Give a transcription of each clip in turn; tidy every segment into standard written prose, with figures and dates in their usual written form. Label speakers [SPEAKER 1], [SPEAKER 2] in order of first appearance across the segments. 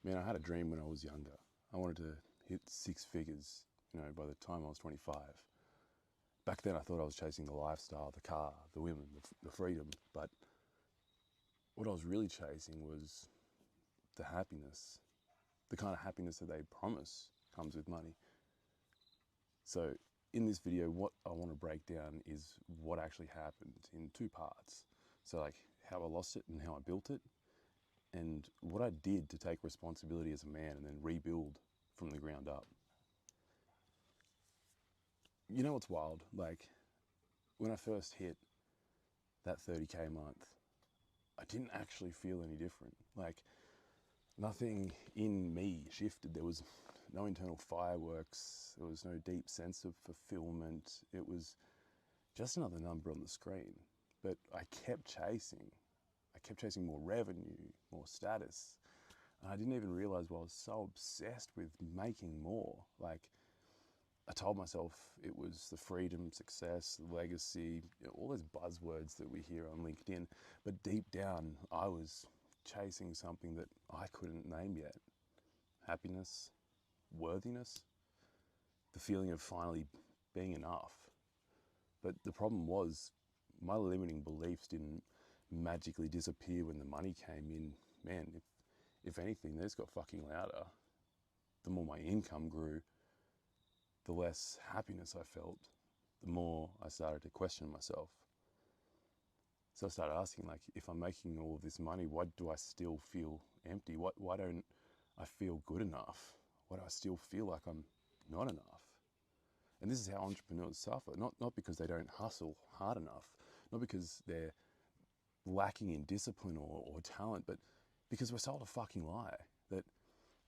[SPEAKER 1] Man, I had a dream when I was younger. I wanted to hit six figures, by the time I was 25. Back then I thought I was chasing the lifestyle, the car, the women, the freedom, but what I was really chasing was the happiness, the kind of happiness that they promise comes with money. So in this video, what I want to break down is what actually happened in two parts. So like how I lost it and how I built it, and what I did to take responsibility as a man and then rebuild from the ground up. You know what's wild? Like when I first hit that 30K a month, I didn't actually feel any different. Like nothing in me shifted. There was no internal fireworks. There was no deep sense of fulfillment. It was just another number on the screen. But I kept chasing more revenue, more status. And I didn't even realize why I was so obsessed with making more. Like I told myself it was the freedom, success, legacy, all those buzzwords that we hear on LinkedIn. But deep down, I was chasing something that I couldn't name yet. Happiness, worthiness, the feeling of finally being enough. But the problem was my limiting beliefs didn't magically disappear when the money came in. Man, if anything, they just got fucking louder. The more my income grew, the less happiness I felt, the more I started to question myself. So I started asking, like, if I'm making all of this money, why do I still feel empty? Why don't I feel good enough? Why do I still feel like I'm not enough? And this is how entrepreneurs suffer, not because they don't hustle hard enough, not because they're lacking in discipline or talent, but because we're sold a fucking lie that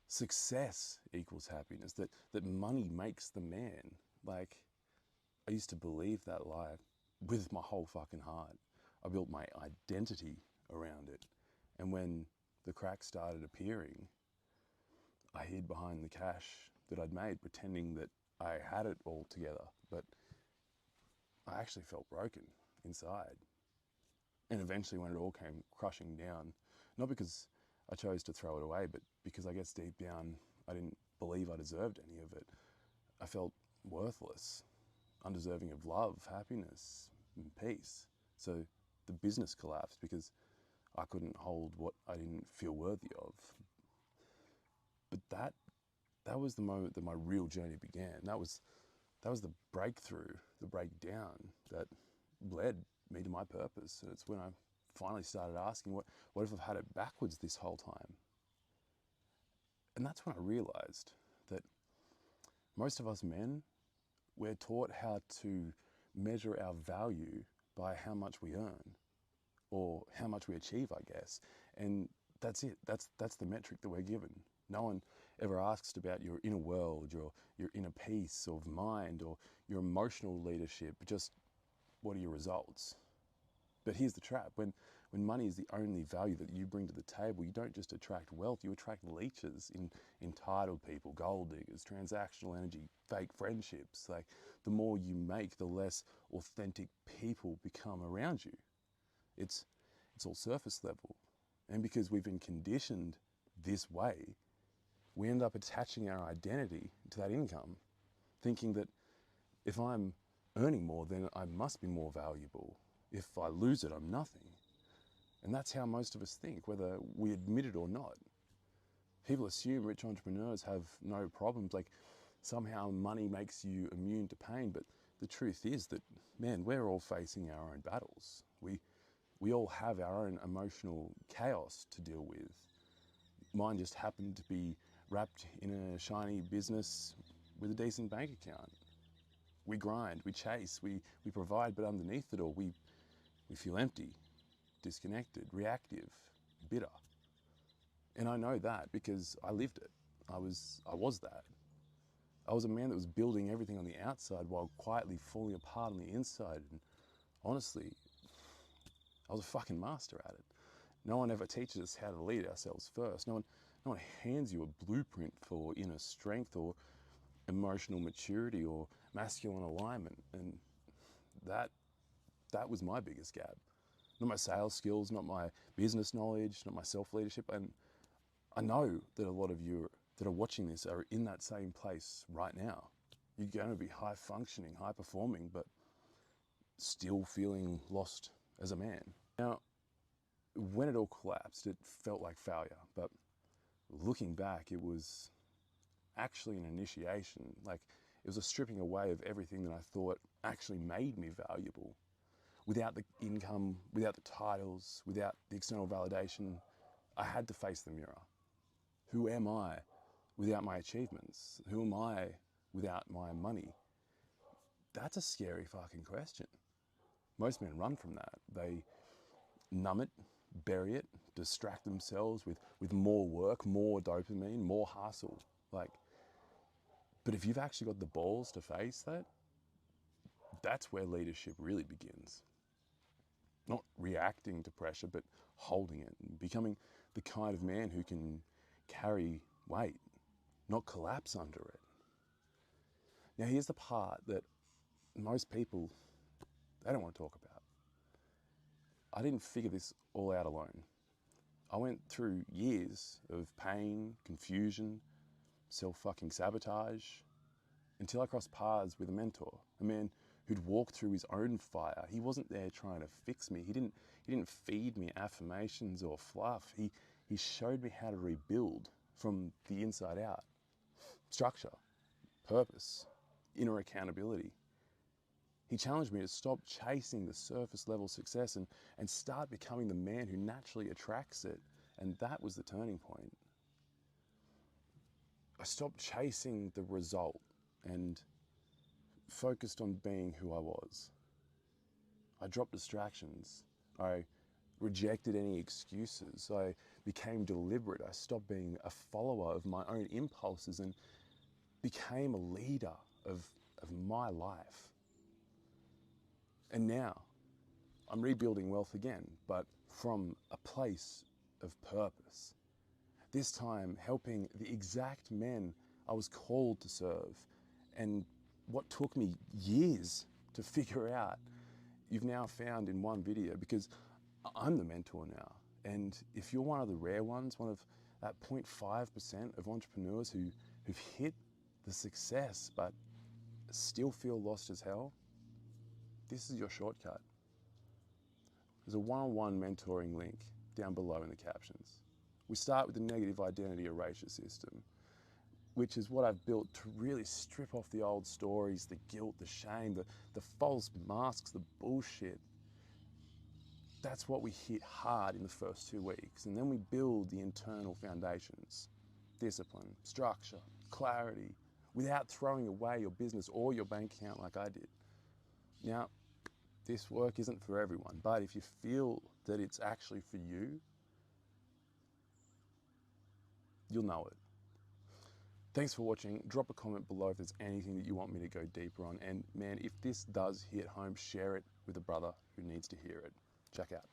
[SPEAKER 1] success equals happiness, that money makes the man. Like, I used to believe that lie with my whole fucking heart. I built my identity around it. And when the cracks started appearing, I hid behind the cash that I'd made, pretending that I had it all together. But I actually felt broken inside. And eventually when it all came crushing down, not because I chose to throw it away, but because I guess deep down I didn't believe I deserved any of it. I felt worthless, undeserving of love, happiness, and peace. So the business collapsed because I couldn't hold what I didn't feel worthy of. But that was the moment that my real journey began. That was the breakthrough, the breakdown that led me to my purpose. And it's when I finally started asking, what if I've had it backwards this whole time? And that's when I realized that most of us men, we're taught how to measure our value by how much we earn or how much we achieve, I guess. And that's it. That's the metric that we're given. No one ever asks about your inner world, your inner peace of mind, or your emotional leadership. Just what are your results? But here's the trap. When money is the only value that you bring to the table, you don't just attract wealth, you attract leeches, entitled people, gold diggers, transactional energy, fake friendships. Like, the more you make, the less authentic people become around you. It's all surface level. And because we've been conditioned this way, we end up attaching our identity to that income, thinking that if I'm earning more, then I must be more valuable. If I lose it, I'm nothing. And that's how most of us think, whether we admit it or not. People assume rich entrepreneurs have no problems, like somehow money makes you immune to pain. But the truth is that, man, we're all facing our own battles. We all have our own emotional chaos to deal with. Mine just happened to be wrapped in a shiny business with a decent bank account. We grind, we chase, we provide, but underneath it all, we feel empty, disconnected, reactive, bitter. And I know that because I lived it. I was that. I was a man that was building everything on the outside while quietly falling apart on the inside. And honestly, I was a fucking master at it. No one ever teaches us how to lead ourselves first. No one hands you a blueprint for inner strength or emotional maturity or masculine alignment. And that was my biggest gap. Not my sales skills, not my business knowledge, not my self-leadership. And I know that a lot of you that are watching this are in that same place right now. You're going to be high functioning, high performing, but still feeling lost as a man. Now, when it all collapsed, it felt like failure, but looking back, it was actually an initiation. Like, it was a stripping away of everything that I thought actually made me valuable. Without the income, without the titles, without the external validation, I had to face the mirror. Who am I without my achievements? Who am I without my money? That's a scary fucking question. Most men run from that. They numb it, bury it, distract themselves with more work, more dopamine, more hustle. But if you've actually got the balls to face that, that's where leadership really begins. Not reacting to pressure, but holding it and becoming the kind of man who can carry weight, not collapse under it. Now, here's the part that most people, they don't want to talk about. I didn't figure this all out alone. I went through years of pain, confusion, self-fucking sabotage, until I crossed paths with a mentor, a man who'd walked through his own fire. He wasn't there trying to fix me. He didn't feed me affirmations or fluff. He showed me how to rebuild from the inside out. Structure, purpose, inner accountability. He challenged me to stop chasing the surface level success and start becoming the man who naturally attracts it. And that was the turning point. I stopped chasing the result and focused on being who I was. I dropped distractions. I rejected any excuses. I became deliberate. I stopped being a follower of my own impulses and became a leader of my life. And now I'm rebuilding wealth again, but from a place of purpose. This time helping the exact men I was called to serve. And what took me years to figure out, you've now found in one video, because I'm the mentor now. And if you're one of the rare ones, one of that 0.5% of entrepreneurs who've hit the success but still feel lost as hell, this is your shortcut. There's a one-on-one mentoring link down below in the captions. We start with the negative identity erasure system, which is what I've built to really strip off the old stories, the guilt, the shame, the false masks, the bullshit. That's what we hit hard in the first 2 weeks. And then we build the internal foundations, discipline, structure, clarity, without throwing away your business or your bank account like I did. Now, this work isn't for everyone, but if you feel that it's actually for you, you'll know it. Thanks for watching. Drop a comment below if there's anything that you want me to go deeper on. And man, if this does hit home, share it with a brother who needs to hear it. Check out.